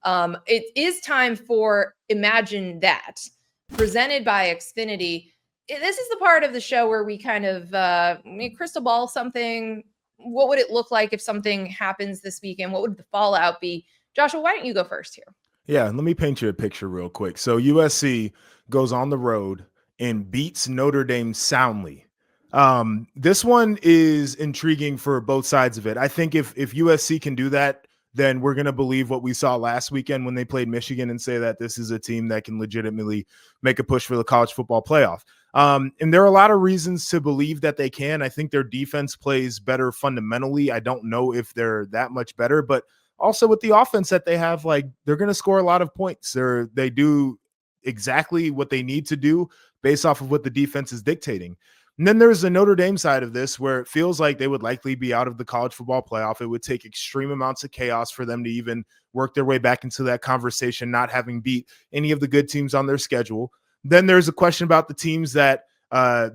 It is time for Imagine That, presented by Xfinity. This is the part of the show where we kind of crystal ball something. What would it look like if something happens this weekend? What would the fallout be? Joshua, why don't you go first here? Yeah, let me paint you a picture real quick. So USC goes on the road and beats Notre Dame soundly. This one is intriguing for both sides of it. I think if USC can do that, then we're going to believe what we saw last weekend when they played Michigan and say that this is a team that can legitimately make a push for the college football playoff. And there are a lot of reasons to believe that they can. I think their defense plays better fundamentally. I don't know if they're that much better, but also with the offense that they have, like, they're going to score a lot of points. They do exactly what they need to do based off of what the defense is dictating. And then there's the Notre Dame side of this where it feels like they would likely be out of the college football playoff. It would take extreme amounts of chaos for them to even work their way back into that conversation, not having beat any of the good teams on their schedule. Then there's a question about the teams that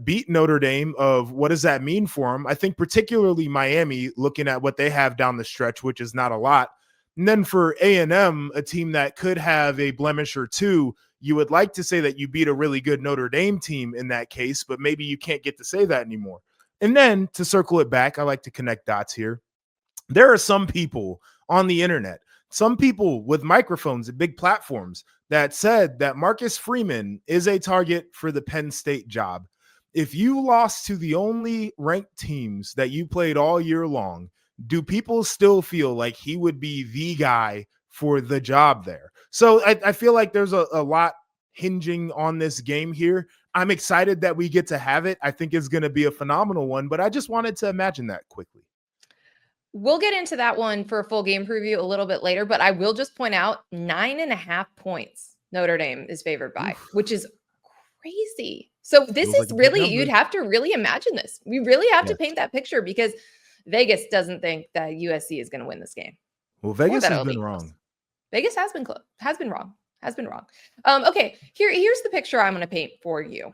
beat Notre Dame of what does that mean for them? I think particularly Miami, looking at what they have down the stretch, which is not a lot. And then for A&M, a team that could have a blemish or two, you would like to say that you beat a really good Notre Dame team in that case, but maybe you can't get to say that anymore. And then to circle it back, I like to connect dots here. There are some people on the internet, some people with microphones and big platforms that said that Marcus Freeman is a target for the Penn State job. If you lost to the only ranked teams that you played all year long, do people still feel like he would be the guy for the job there? So I feel like there's a lot hinging on this game here. I'm excited that we get to have it. I think it's going to be a phenomenal one, but I just wanted to imagine that quickly. We'll get into that one for a full game preview a little bit later, but I will just point out 9.5 points Notre Dame is favored by, which is crazy. So this is like really, you'd have to really imagine this. We really have to paint that picture because Vegas doesn't think that USC is going to win this game. Well, Vegas has been wrong. Vegas has been wrong. Okay, here's the picture I'm going to paint for you.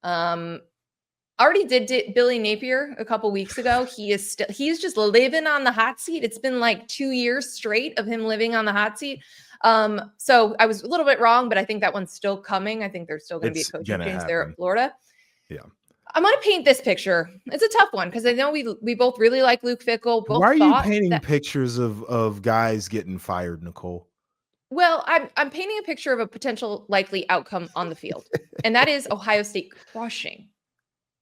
Already did Billy Napier a couple weeks ago. He's just living on the hot seat. It's been like 2 years straight of him living on the hot seat. So I was a little bit wrong, but I think that one's still coming. I think there's still going to be a coaching change there at Florida. Yeah. I'm going to paint this picture. It's a tough one because I know we both really like Luke Fickell. Why are you painting pictures of guys getting fired, Nicole? Well, I'm painting a picture of a potential likely outcome on the field, and that is Ohio State crushing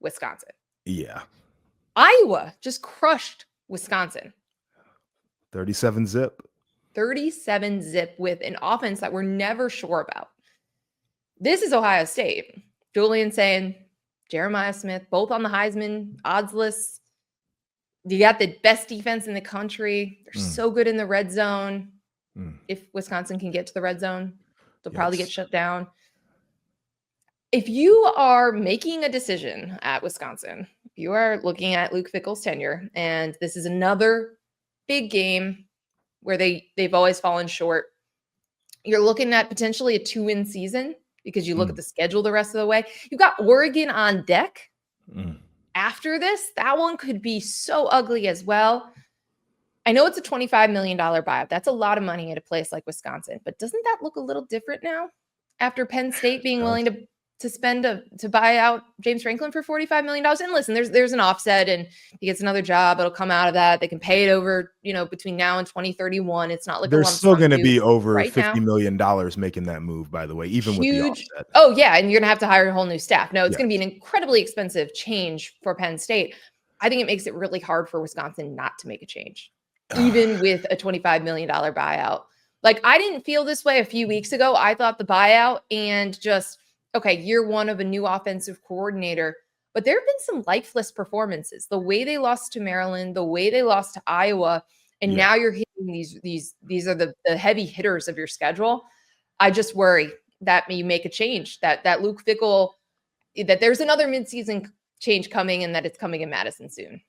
Wisconsin. Yeah. Iowa just crushed Wisconsin. 37 zip. 37 zip with an offense that we're never sure about. This is Ohio State. Julian saying, Jeremiah Smith, both on the Heisman odds list. You got the best defense in the country. They're so good in the red zone. If Wisconsin can get to the red zone, they'll probably get shut down. If you are making a decision at Wisconsin, you are looking at Luke Fickell's tenure, and this is another big game where they've always fallen short. You're looking at potentially a 2-win season because you look at the schedule the rest of the way. You've got Oregon on deck. After this, that one could be so ugly as well. I know it's a $25 million buyout. That's a lot of money at a place like Wisconsin, but doesn't that look a little different now after Penn State being willing to spend to buy out James Franklin for $45 million? And listen, there's an offset, and he gets another job. It'll come out of that. They can pay it over, between now and 2031. It's not like there's still going to be over $50 million making that move, by the way, even with the offset. Oh yeah, and you're going to have to hire a whole new staff. No, it's going to be an incredibly expensive change for Penn State. I think it makes it really hard for Wisconsin not to make a change, even with a $25 million buyout. Like, I didn't feel this way a few weeks ago. I thought the buyout and just, okay, year one of a new offensive coordinator, but there have been some lifeless performances. The way they lost to Maryland, the way they lost to Iowa, and now you're hitting these are the heavy hitters of your schedule. I just worry that you make a change, that Luke Fickell, that there's another midseason change coming and that it's coming in Madison soon.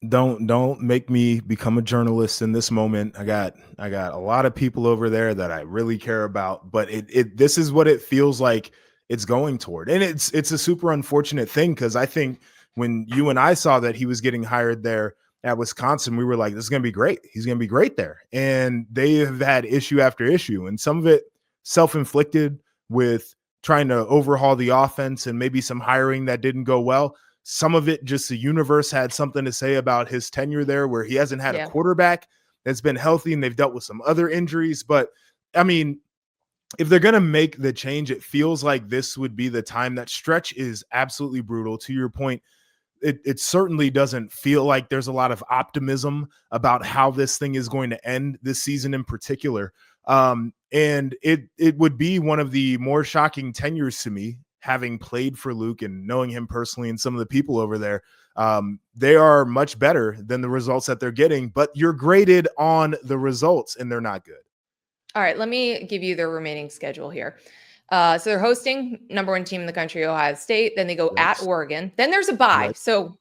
Don't make me become a journalist in this moment. I got a lot of people over there that I really care about, but this is what it feels like it's going toward. And it's a super unfortunate thing because I think when you and I saw that he was getting hired there, at Wisconsin, we were like, this is going to be great. He's going to be great there. And they have had issue after issue, and some of it self-inflicted with trying to overhaul the offense and maybe some hiring that didn't go well. Some of it just the universe had something to say about his tenure there, where he hasn't had a quarterback that's been healthy, and they've dealt with some other injuries. But I mean, if they're going to make the change, it feels like this would be the time. That stretch is absolutely brutal. To your point, it certainly doesn't feel like there's a lot of optimism about how this thing is going to end this season in particular. And it would be one of the more shocking tenures to me, having played for Luke and knowing him personally and some of the people over there. They are much better than the results that they're getting, but you're graded on the results and they're not good. All right, let me give you their remaining schedule here. So they're hosting number 1 team in the country, Ohio State. Then they go at Oregon. Then there's a bye. Right. So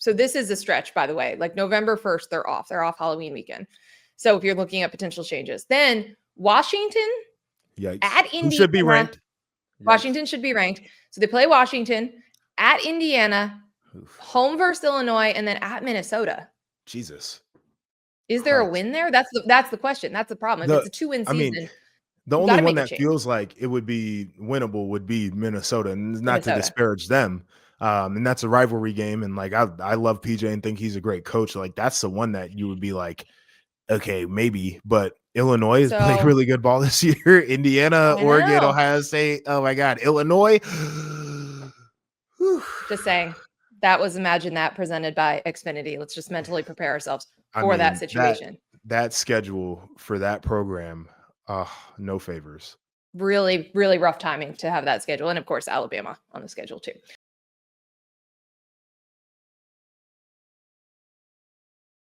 this is a stretch, by the way. Like November 1st, they're off. They're off Halloween weekend. So if you're looking at potential changes, then Washington at Indiana. Should be ranked. Washington should be ranked. So they play Washington at Indiana, home versus Illinois, and then at Minnesota. Jesus. Is there a win there? That's the question. That's the problem. If it's a 2-win season, the only one that feels like it would be winnable would be Minnesota, and not to disparage them. And that's a rivalry game. And like, I love PJ and think he's a great coach. Like, that's the one that you would be like, okay, maybe. But Illinois has played really good ball this year. Indiana, Oregon, Ohio State. Oh my God, Illinois. Just saying. That was Imagine That presented by Xfinity. Let's just mentally prepare ourselves for that situation. That schedule for that program, no favors. Really, really rough timing to have that schedule. And of course, Alabama on the schedule too.